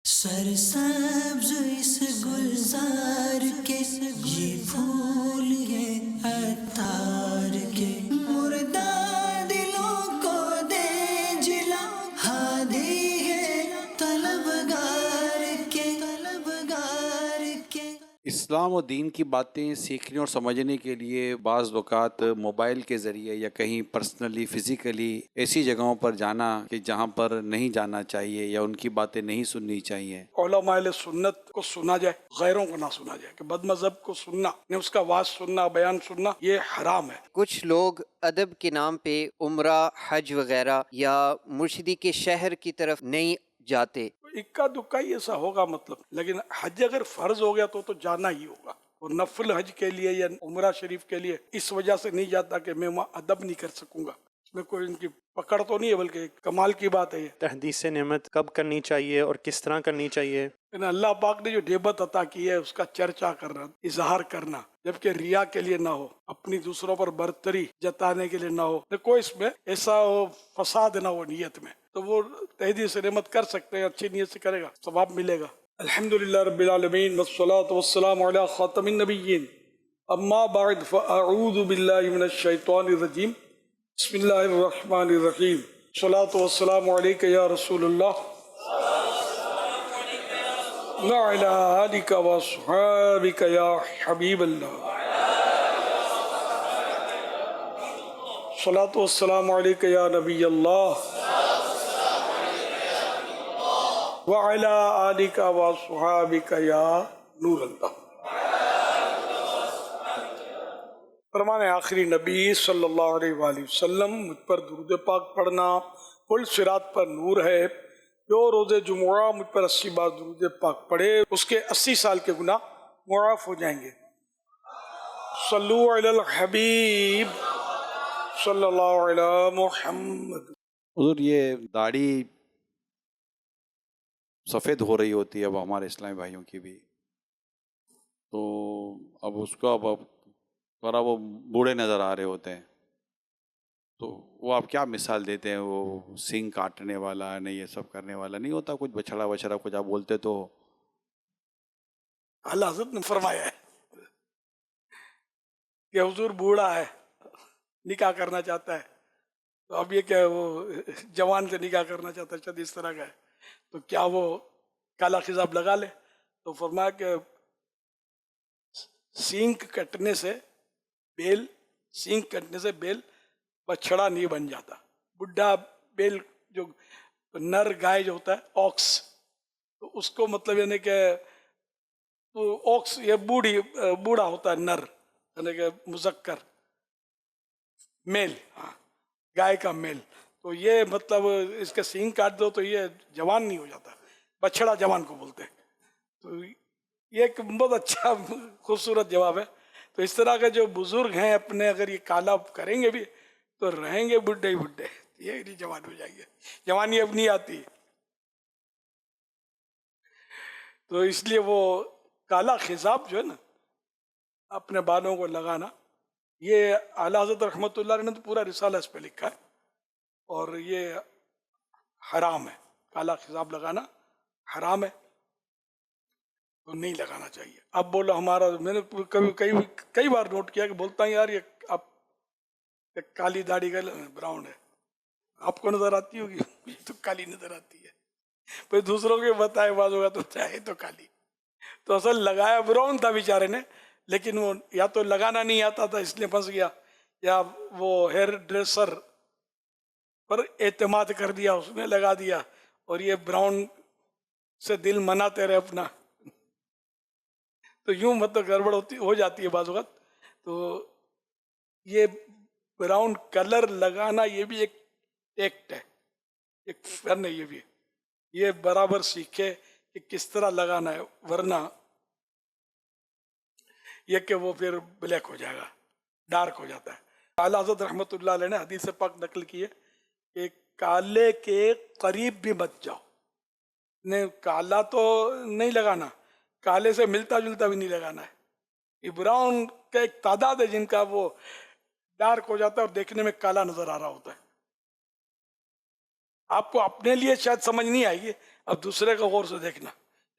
سرسبز اس گلزار کے یہ پھول یہ عطار کے، مردہ دلوں کو دے جلا، ہادی ہے طلبگار کے۔ اسلام و دین کی باتیں سیکھنے اور سمجھنے کے لیے بعض اوقات موبائل کے ذریعے یا کہیں پرسنلی فزیکلی ایسی جگہوں پر جانا کہ جہاں پر نہیں جانا چاہیے یا ان کی باتیں نہیں سننی چاہیے۔ علماء اہل سنت کو سنا جائے، غیروں کو نہ سنا جائے، کہ بد مذہب کو سننا، اس کا واعظ سننا، بیان سننا، یہ حرام ہے۔ کچھ لوگ ادب کے نام پہ عمرہ، حج وغیرہ یا مرشدی کے شہر کی طرف نہیں جاتے۔ اکا دکا ہی ایسا ہوگا مطلب، لیکن حج اگر فرض ہو گیا تو جانا ہی ہوگا۔ اور نفل حج کے لیے یا عمرہ شریف کے لیے اس وجہ سے نہیں جاتا کہ میں وہاں ادب نہیں کر سکوں گا، اس میں کوئی ان کی پکڑ تو نہیں ہے، بلکہ ایک کمال کی بات ہے یہ۔ تحدیث نعمت کب کرنی چاہیے اور کس طرح کرنی چاہیے؟ لیکن اللہ پاک نے جو نعمت عطا کی ہے اس کا چرچا کرنا، اظہار کرنا، جبکہ ریا کے لیے نہ ہو، اپنی دوسروں پر برتری جتانے کے لیے نہ ہو، کوئی اس میں ایسا فساد نہ ہو نیت میں، تو وہ تحدیث نعمت کر سکتے ہیں، اچھی نیت سے کرے گا ثواب ملے گا۔ الحمدللہ رب العالمین والصلاة والسلام علی خاتم النبیین، اما بعد فاعوذ باللہ من الشیطان الرجیم، بسم اللہ الرحمن الرحیم، الصلاة والسلام علیک یا رسول اللہ وعلی آلک واصحابک یا حبیب اللہ، الصلاة والسلام علیک یا نبی اللہ وعلی آلک واصحابک یا نور اللہ۔ فرمان آخری نبی صلی اللہ علیہ وآلہ وسلم، مجھ پر درود پاک پڑھنا پل صراط پر نور ہے، جو روز جمعہ مجھ پر 80 بار درود پاک پڑھے اس کے 80 سال کے گناہ معاف ہو جائیں گے۔ صلو علی الحبیب صلی اللہ علی محمد۔ حضور، یہ داڑھی سفید ہو رہی ہوتی ہے اب ہمارے اسلامی بھائیوں کی بھی، تو اب اس کو اب ذرا وہ بوڑھے نظر آ رہے ہوتے ہیں، تو وہ آپ کیا مثال دیتے ہیں؟ وہ سینگ کاٹنے والا نہیں، یہ سب کرنے والا نہیں ہوتا، کچھ بچھڑا وچھڑا کچھ آپ بولتے تو؟ اللہ حضرت نے فرمایا ہے کہ حضور بوڑھا ہے، نکاح کرنا چاہتا ہے، تو اب یہ کہ وہ جوان سے نکاح کرنا چاہتا ہے، شاید اس طرح کا ہے، تو کیا وہ کالا خضاب لگا لے؟ تو فرمایا کہ سینگ کٹنے سے بیل بچھڑا نہیں بن جاتا۔ بڈھا بیل جو نر گائے جو ہوتا ہے آکس، تو اس کو مطلب یعنی کہ آکس یہ بوڑھا ہوتا ہے، نر یعنی کہ مذکر میل، ہاں گائے کا میل، تو یہ مطلب اس کے سینگ کاٹ دو تو یہ جوان نہیں ہو جاتا، بچھڑا جوان کو بولتے ہیں۔ تو یہ ایک بہت اچھا خوبصورت جواب ہے۔ تو اس طرح کے جو بزرگ ہیں اپنے، اگر یہ کالا کریں گے بھی تو رہیں گے بڈھے ہی بڈھے، یہ نہیں جوان ہو جائیں گے، جوانی اب نہیں آتی۔ تو اس لیے وہ کالا خضاب جو ہے نا اپنے بالوں کو لگانا، یہ اعلیٰ حضرت رحمۃ اللہ علیہ نے تو پورا رسالہ اس پہ لکھا ہے، اور یہ حرام ہے، کالا خضاب لگانا حرام ہے، تو نہیں لگانا چاہیے۔ اب بولو ہمارا، میں نے کئی بار نوٹ کیا کہ بولتا ہوں یار یہ آپ کالی داڑھی کا براؤن ہے، آپ کو نظر آتی ہوگی، مجھے تو کالی نظر آتی ہے، پھر دوسروں کے بتائے بعض ہوگا تو چاہے تو کالی، تو اصل لگایا براؤن تھا بیچارے نے، لیکن وہ یا تو لگانا نہیں آتا تھا اس لیے پھنس گیا، یا وہ ہیئر ڈریسر پر اعتماد کر دیا، اس نے لگا دیا، اور یہ براؤن سے دل مناتے رہے اپنا، تو یوں مطلب گڑبڑ ہو جاتی ہے بعض وقت۔ تو یہ براؤن کلر لگانا یہ بھی ایک ایکٹ ہے، ایک فن ہے، یہ بھی یہ برابر سیکھے کہ کس طرح لگانا ہے، ورنہ یہ کہ وہ پھر بلیک ہو جائے گا، ڈارک ہو جاتا ہے۔ اعلیٰ حضرت رحمۃ اللہ علیہ نے حدیث پاک نقل کی ہے کہ کالے کے قریب بھی مت جاؤ، نہیں کالا تو نہیں لگانا، کالے سے ملتا جلتا بھی نہیں لگانا ہے۔ یہ براؤن کا ایک تعداد ہے جن کا وہ ڈارک ہو جاتا ہے اور دیکھنے میں کالا نظر آ رہا ہوتا ہے۔ آپ کو اپنے لیے شاید سمجھ نہیں آئے گی، اب دوسرے کا غور سے دیکھنا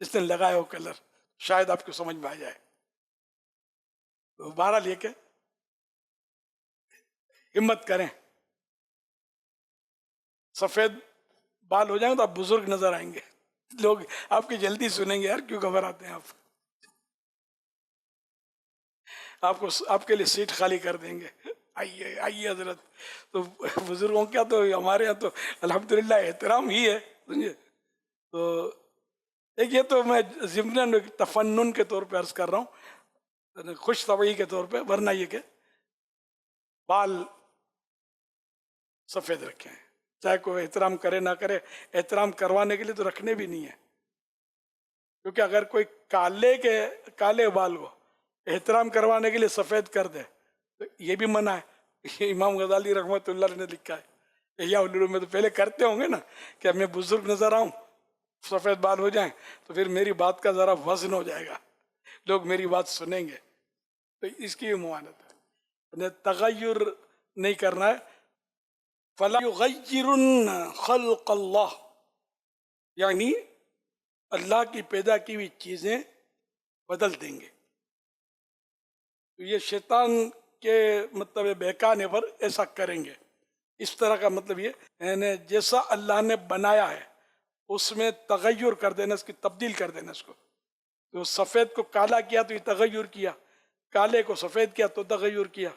جس نے لگایا ہو کلر، شاید آپ کو سمجھ میں آ جائے. تو بہرحال یہ کہ ہمت کریں، سفید بال ہو جائیں تو آپ بزرگ نظر آئیں گے، لوگ آپ کی جلدی سنیں گے. یار کیوں گھبراتے ہیں آپ کو آپ کے لیے سیٹ خالی کر دیں گے، آئیے آئیے حضرت. تو بزرگوں کا تو ہمارے یہاں تو الحمدللہ احترام ہی ہے، سمجھے. تو ایک یہ تو میں ضمن تفنن کے طور پہ عرض کر رہا ہوں، خوش طبعی کے طور پہ، ورنہ یہ کہ بال سفید رکھیں، چاہے کوئی احترام کرے نہ کرے. احترام کروانے کے لیے تو رکھنے بھی نہیں ہے، کیونکہ اگر کوئی کالے بال کو احترام کروانے کے لیے سفید کر دے تو یہ بھی منع ہے. یہ امام غزالی رحمۃ اللہ علیہ نے لکھا ہے. احیاء العلوم میں تو پہلے کرتے ہوں گے نا کہ اب میں بزرگ نظر آؤں، سفید بال ہو جائیں تو پھر میری بات کا ذرا وزن ہو جائے گا، لوگ میری بات سنیں گے. تو اس کی ممانعت ہے، تغیر نہیں کرنا ہے. فلا یغیرن خلق اللہ، یعنی اللہ کی پیدا کی ہوئی چیزیں بدل دیں گے. تو یہ شیطان کے مطلب بہکانے پر ایسا کریں گے. اس طرح کا مطلب یہ یعنی جیسا اللہ نے بنایا ہے اس میں تغیر کر دینا، اس کی تبدیل کر دینا. اس کو تو سفید کو کالا کیا تو یہ تغیر کیا، کالے کو سفید کیا تو تغیر کیا.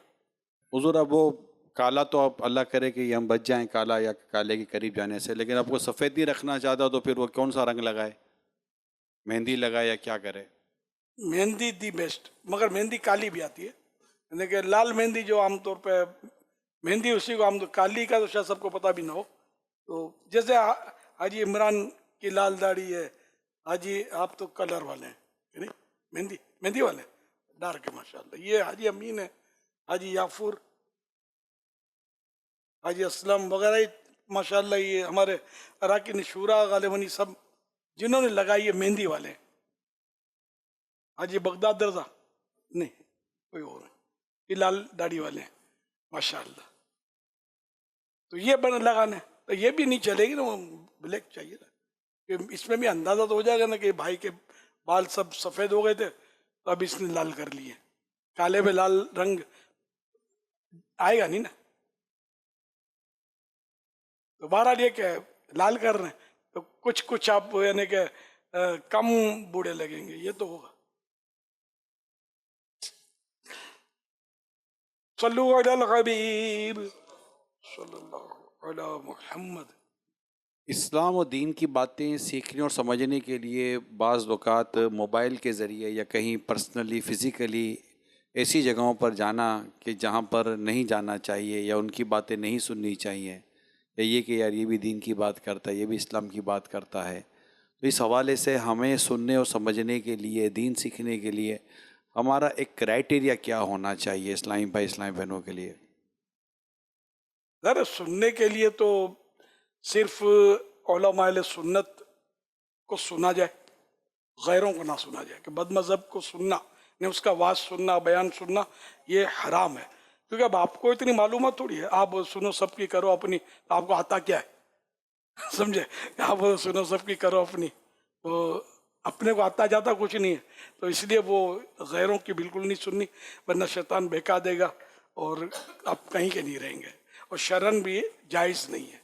حضور اب وہ کالا تو اب اللہ کرے کہ ہم بچ جائیں کالا یا کالے کے قریب جانے سے، لیکن اب وہ سفید نہیں رکھنا چاہتا تو پھر وہ کون سا رنگ لگائے؟ مہندی لگائے یا کیا کرے؟ مہندی دی بیسٹ، مگر مہندی کالی بھی آتی ہے، یعنی کہ لال مہندی جو عام طور پہ مہندی اسی کو عام طور کالی کا تو شاید سب کو پتہ بھی نہ ہو. تو جیسے حاجی عمران کی لال داڑھی ہے، حاجی آپ تو کلر والے ہیں، یعنی مہندی والے ڈارک ہے ماشاء اللہ. یہ حاجی امین ہے، حاجی یافور، حاجی اسلم وغیرہ ماشاء اللہ یہ ہمارے اراکین شورا غالباً یہ سب جنہوں نے لگائی ہے مہندی والے. حاجی بغداد رضا نہیں، کوئی اور ہے، یہ لال داڑھی والے ہیں ماشاء اللہ. تو یہ لگانے تو یہ بھی نہیں چلے گی نا، وہ بلیک چاہیے نا، کہ اس میں بھی اندازہ تو ہو جائے گا نا کہ بھائی کے بال سب سفید ہو گئے تھے تو اب اس نے لال کر لیے. کالے پہ لال رنگ آئے گا نہیں نا. تو بہرحال یہ کہ لال کر رہے ہیں تو کچھ آپ یعنی کہ کم بوڑھے لگیں گے، یہ تو ہوگا. صلو علی الحبیب صلی اللہ علی محمد. اسلام و دین کی باتیں سیکھنے اور سمجھنے کے لیے بعض اوقات موبائل کے ذریعے یا کہیں پرسنلی فزیکلی ایسی جگہوں پر جانا کہ جہاں پر نہیں جانا چاہیے یا ان کی باتیں نہیں سننی چاہیے، یا یہ کہ یار یہ بھی دین کی بات کرتا ہے، یہ بھی اسلام کی بات کرتا ہے. تو اس حوالے سے ہمیں سننے اور سمجھنے کے لیے، دین سیکھنے کے لیے ہمارا ایک کرائٹیریا کیا ہونا چاہیے اسلامی بھائی اسلامی بہنوں کے لیے؟ ذرا سننے کے لیے تو صرف علماء اہل سنت کو سنا جائے، غیروں کو نہ سنا جائے. کہ بد مذہب کو سننا، نہیں اس کا واعظ سننا، بیان سننا یہ حرام ہے. کیونکہ اب آپ کو اتنی معلومات تھوڑی ہے، آپ سنو سب کی کرو اپنی، تو آپ کو آتا کیا ہے؟ سمجھے، آپ سنو سب کی کرو اپنی، تو اپنے کو آتا جاتا کچھ نہیں ہے. تو اس لیے وہ غیروں کی بالکل نہیں سننی، ورنہ شیطان بہکا دے گا اور آپ کہیں کے نہیں رہیں گے، اور شرن بھی جائز نہیں ہے.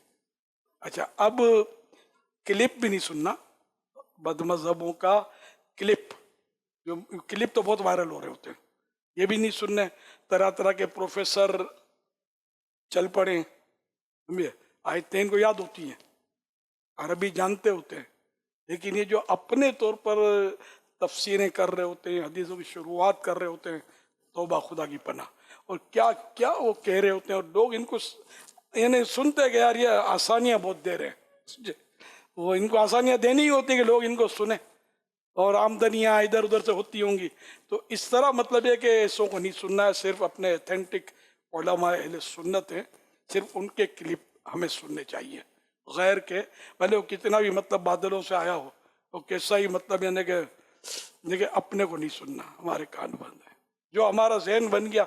اچھا، اب کلپ بھی نہیں سننا، بد مذہبوں کا کلپ، جو کلپ تو بہت وائرل ہو رہے ہوتے ہیں، یہ بھی نہیں سننے. طرح طرح کے پروفیسر چل پڑے، سمجھے، آیتیں کو یاد ہوتی ہیں، عربی جانتے ہوتے ہیں، لیکن یہ جو اپنے طور پر تفسیریں کر رہے ہوتے ہیں، حدیثوں کی شروعات کر رہے ہوتے ہیں، توبہ خدا کی پناہ. اور کیا کیا وہ کہہ رہے ہوتے ہیں، اور لوگ ان کو یعنی سنتے کہ یار یہ آسانیاں بہت دے رہے ہیں، سمجھے، وہ ان کو آسانیاں دینی ہی ہوتی کہ لوگ ان کو سنیں، اور آمدنیاں ادھر ادھر سے ہوتی ہوں گی. تو اس طرح مطلب یہ کہ ایسوں کو نہیں سننا ہے. صرف اپنے ایتھینٹک علماء اہل سنت ہیں، صرف ان کے کلپ ہمیں سننے چاہیے، غیر کے بھلے وہ کتنا بھی مطلب بادلوں سے آیا ہو، وہ کیسا ہی مطلب یعنی کہ اپنے کو نہیں سننا. ہمارے کان بند ہیں. جو ہمارا ذہن بن گیا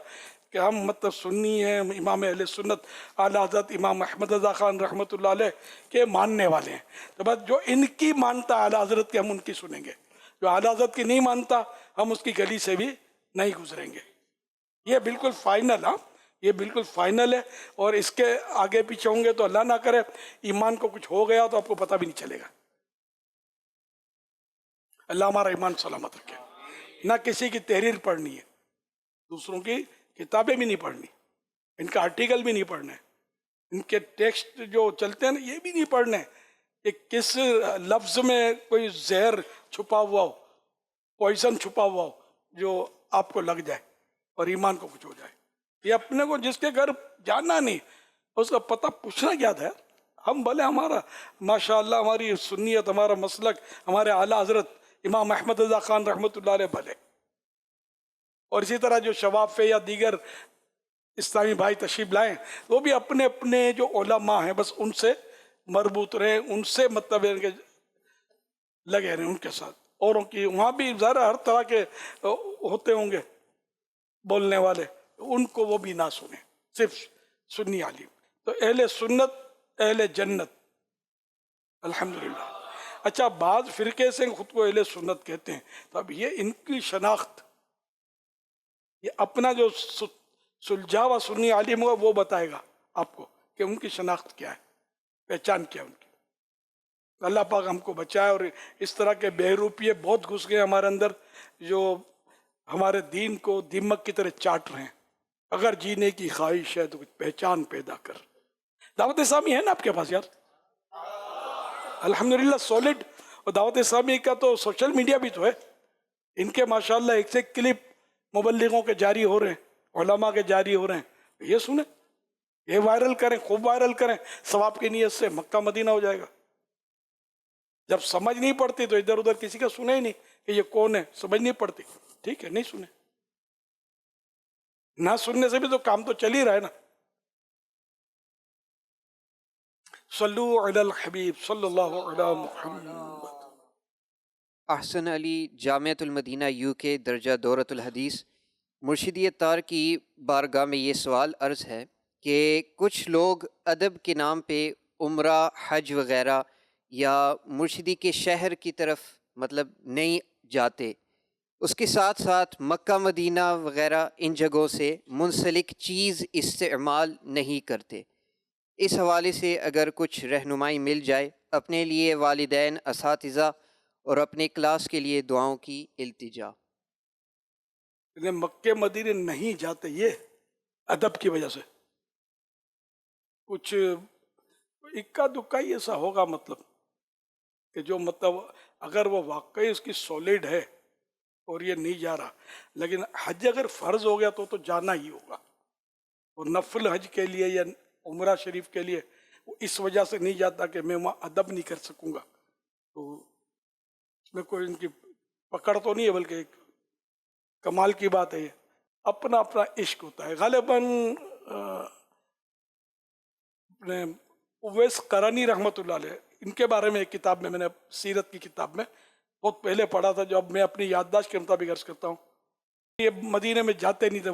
کہ ہم مطلب سنی ہیں، امام اہل سنت اعلیٰ حضرت امام احمد رضا خان رحمۃ اللہ علیہ کے ماننے والے ہیں، تو بس جو ان کی مانتا اعلیٰ حضرت کی ہم ان کی سنیں گے، جو اعلیٰ حضرت کی نہیں مانتا ہم اس کی گلی سے بھی نہیں گزریں گے. یہ بالکل فائنل، ہاں یہ بالکل فائنل ہے. اور اس کے آگے پیچھے ہوں گے تو اللہ نہ کرے ایمان کو کچھ ہو گیا تو آپ کو پتہ بھی نہیں چلے گا. اللہ ہمارا ایمان سلامت رکھے. نہ کسی کی تحریر پڑھنی ہے، دوسروں کی کتابیں بھی نہیں پڑھنی، ان کا آرٹیکل بھی نہیں پڑھنے، ان کے ٹیکسٹ جو چلتے ہیں نا یہ بھی نہیں پڑھنے کہ کس لفظ میں کوئی زہر چھپا ہوا ہو، پوائزن چھپا ہوا ہو جو آپ کو لگ جائے اور ایمان کو کچھ ہو جائے. یہ اپنے کو جس کے گھر جانا نہیں اس کا پتہ پوچھنا کیا تھا. ہم بھلے ہمارا ماشاءاللہ ہماری سنیت، ہمارا مسلک، ہمارے اعلیٰ حضرت امام احمد رضا خان رحمۃ اللہ علیہ بھلے، اور اسی طرح جو شوافع یا دیگر اسلامی بھائی تشریف لائیں وہ بھی اپنے اپنے جو علماء ہیں بس ان سے مربوط رہیں، ان سے مطلب لگے رہیں ان کے ساتھ. اوروں کی وہاں بھی ذرا ہر طرح کے ہوتے ہوں گے بولنے والے، ان کو وہ بھی نہ سنیں، صرف سنی عالم. تو اہل سنت اہل جنت الحمدللہ. اچھا بعض فرقے سے خود کو اہل سنت کہتے ہیں، تو اب یہ ان کی شناخت، یہ اپنا جو سلجھا ہوا سنی عالم ہوگا وہ بتائے گا آپ کو کہ ان کی شناخت کیا ہے، پہچان کیا ہے ان کی. اللہ پاک ہم کو بچائے. اور اس طرح کے بے روپیے بہت گھس گئے ہمارے اندر جو ہمارے دین کو دیمک کی طرح چاٹ رہے ہیں. اگر جینے کی خواہش ہے تو کچھ پہچان پیدا کر. دعوت اسلامی ہے نا آپ کے پاس یار؟ الحمدللہ سولڈ. اور دعوت اسلامی کا تو سوشل میڈیا بھی تو ہے. ان کے ماشاءاللہ ایک سے ایک کلپ مبلغوں کے جاری ہو رہے ہیں، علماء کے جاری ہو رہے ہیں. یہ سنیں، یہ وائرل کریں، خوب وائرل کریں، ثواب کی نیت سے مکہ مدینہ ہو جائے گا. جب سمجھ نہیں پڑتی تو ادھر ادھر کسی کا سنے ہی نہیں کہ یہ کون ہے، سمجھ نہیں پڑتی، ٹھیک ہے نہیں سنے. نہ سننے سے بھی تو کام تو چل ہی رہا ہے نا. صلو علی الحبیب صلی اللہ علی محمد. احسن علی جامعۃ المدینہ UK درجہ دورۃ الحدیث. مرشدی اتار کی بارگاہ میں یہ سوال عرض ہے کہ کچھ لوگ ادب کے نام پہ عمرہ، حج وغیرہ یا مرشدی کے شہر کی طرف مطلب نہیں جاتے، اس کے ساتھ ساتھ مکہ مدینہ وغیرہ ان جگہوں سے منسلک چیز استعمال نہیں کرتے. اس حوالے سے اگر کچھ رہنمائی مل جائے، اپنے لیے، والدین، اساتذہ اور اپنے کلاس کے لیے دعاؤں کی التجا. مکہ مدینے نہیں جاتے یہ ادب کی وجہ سے، کچھ اکا دکا ہی ایسا ہوگا مطلب کہ جو مطلب اگر وہ واقعی اس کی سولڈ ہے اور یہ نہیں جا رہا. لیکن حج اگر فرض ہو گیا تو جانا ہی ہوگا. اور نفل حج کے لیے یا عمرہ شریف کے لیے وہ اس وجہ سے نہیں جاتا کہ میں وہاں ادب نہیں کر سکوں گا. تو اس میں کوئی ان کی پکڑ تو نہیں ہے، بلکہ ایک کمال کی بات ہے. یہ اپنا اپنا عشق ہوتا ہے. غالباً اپنے اویس کرانی رحمۃ اللہ علیہ، ان کے بارے میں ایک کتاب میں نے سیرت کی کتاب میں بہت پہلے پڑھا تھا، جو اب میں اپنی یادداشت کے مطابق عرض کرتا ہوں. یہ مدینے میں جاتے نہیں تھے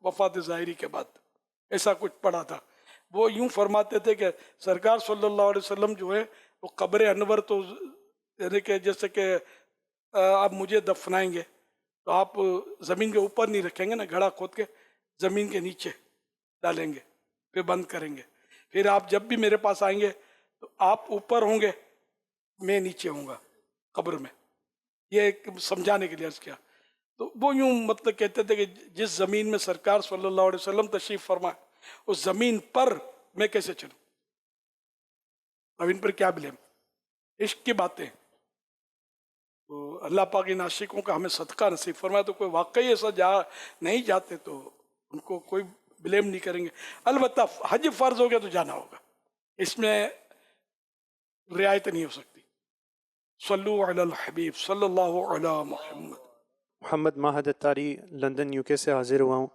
وفات ظاہری کے بعد، ایسا کچھ پڑھا تھا. وہ یوں فرماتے تھے کہ سرکار صلی اللہ علیہ وسلم جو ہے وہ قبر انور تو یعنی کہ جیسے کہ آپ مجھے دفنائیں گے تو آپ زمین کے اوپر نہیں رکھیں گے نا، گھڑا کھود کے زمین کے نیچے ڈالیں گے، پھر بند کریں گے. پھر آپ جب بھی میرے پاس آئیں گے تو آپ اوپر ہوں گے، میں نیچے ہوں گا قبر میں. یہ ایک سمجھانے کے لیے عرض کیا. تو وہ یوں مطلب کہتے تھے کہ جس زمین میں سرکار صلی اللہ علیہ وسلم تشریف فرمائے اس زمین پر میں کیسے چلوں؟ اب ان پر کیا بلیم؟ عشق کی باتیں. تو اللہ پاک ان عاشقوں کا ہمیں صدقہ نصیب فرمائے. تو کوئی واقعی ایسا نہیں جاتے تو ان کو کوئی بلیم نہیں کریں گے. البتہ حج فرض ہو گیا تو جانا ہوگا، اس میں رعایت نہیں ہو سکتی. صلو علی الحبیب صلی اللہ علی محمد. محمد ماہد اتاری لندن UK سے حاضر ہوا ہوں.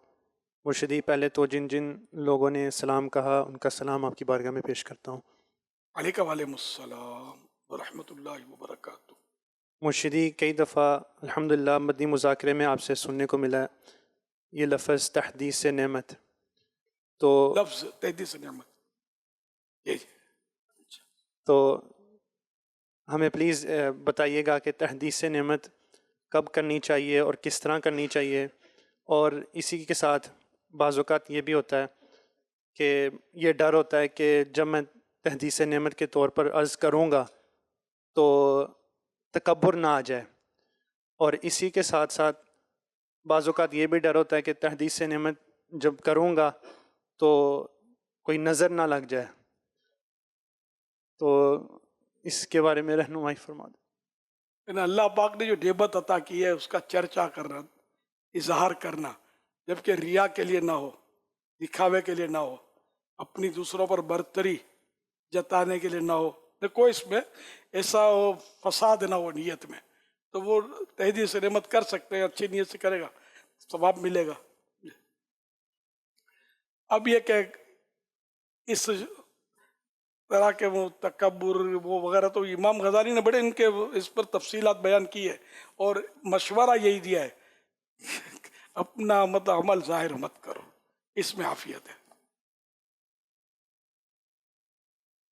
مرشدی پہلے تو جن جن لوگوں نے سلام کہا ان کا سلام آپ کی بارگاہ میں پیش کرتا ہوں. علیکہ وعلیکم السلام ورحمۃ اللہ وبرکاتہ. مرشدی کئی دفعہ الحمدللہ مدنی مذاکرے میں آپ سے سننے کو ملا ہے یہ لفظ تحدیث نعمت، تو لفظ تحدیث نعمت، یہ تو ہمیں پلیز بتائیے گا کہ تحدیث نعمت کب کرنی چاہیے اور کس طرح کرنی چاہیے، اور اسی کے ساتھ بعض اوقات یہ بھی ہوتا ہے کہ یہ ڈر ہوتا ہے کہ جب میں تحدیث نعمت کے طور پر عرض کروں گا تو تکبر نہ آ جائے، اور اسی کے ساتھ ساتھ بعض اوقات یہ بھی ڈر ہوتا ہے کہ تحدیث نعمت جب کروں گا تو کوئی نظر نہ لگ جائے، تو اس کے بارے میں رہنمائی فرما دیں۔ لیکن اللہ پاک نے جو نعمت عطا کی ہے اس کا چرچا کرنا، اظہار کرنا، جبکہ ریا کے لیے نہ ہو، دکھاوے کے لیے نہ ہو، اپنی دوسروں پر برتری جتانے کے لیے نہ ہو، کوئی اس میں ایسا فساد نہ ہو نیت میں، تو وہ تحدیث نعمت کر سکتے ہیں، اچھی نیت سے کرے گا ثواب ملے گا۔ اب یہ کہ اس طرح کے وہ تکبر وہ وغیرہ تو امام غزالی نے بڑے ان کے اس پر تفصیلات بیان کی ہے، اور مشورہ یہی دیا ہے اپنا عمل ظاہر مت کرو، اس میں عافیت ہے۔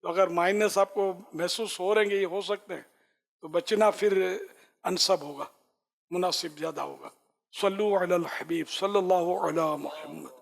تو اگر مائنس آپ کو محسوس ہو رہے ہیں یہ ہو سکتے ہیں تو بچنا پھر انسب ہوگا، مناسب زیادہ ہوگا۔ صلو علی الحبیب صلی اللہ علی محمد۔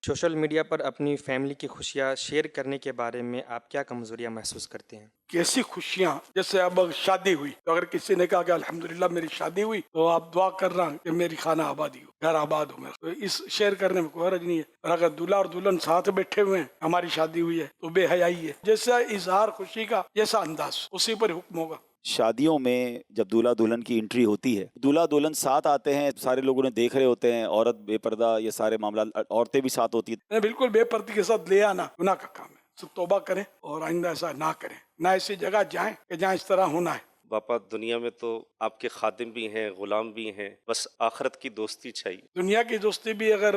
سوشل میڈیا پر اپنی فیملی کی خوشیاں شیئر کرنے کے بارے میں آپ کیا کمزوریاں محسوس کرتے ہیں؟ کیسی خوشیاں، جیسے اب شادی ہوئی تو اگر کسی نے کہا کہ الحمدللہ میری شادی ہوئی تو آپ دعا کر رہا کہ میری خانہ آبادی ہو، گھر آباد ہو میرا، تو اس شیئر کرنے میں کوئی حرج نہیں ہے۔ اور اگر دلہا اور دلہن ساتھ بیٹھے ہوئے ہیں ہماری شادی ہوئی ہے تو بے حیائی ہے، جیسا اظہار خوشی کا جیسا انداز اسی پر حکم ہوگا۔ شادیوں میں جب دولہا دلہن کی انٹری ہوتی ہے، دولہا دلہن ساتھ آتے ہیں، سارے لوگوں نے دیکھ رہے ہوتے ہیں، عورت بے پردہ، یہ سارے معاملات، عورتیں بھی ساتھ ہوتی ہیں۔ بالکل بے پردگی کے ساتھ لے آنا گناہ کا کام ہے، سب توبہ کریں اور آئندہ ایسا نہ کریں، نہ ایسی جگہ جائیں کہ جہاں اس طرح ہونا ہے۔ باپا دنیا میں تو آپ کے خادم بھی ہیں، غلام بھی ہیں، بس آخرت کی دوستی چاہیے۔ دنیا کی دوستی بھی اگر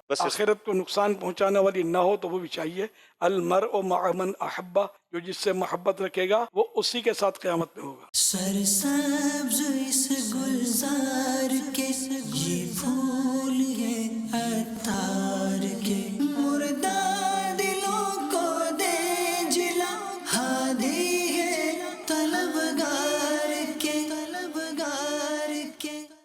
بس آخرت کو نقصان پہنچانے والی نہ ہو تو وہ بھی چاہیے۔ المرء مع من احبہ، جو جس سے محبت رکھے گا وہ اسی کے ساتھ قیامت میں ہوگا۔ سرسبز اس گلزار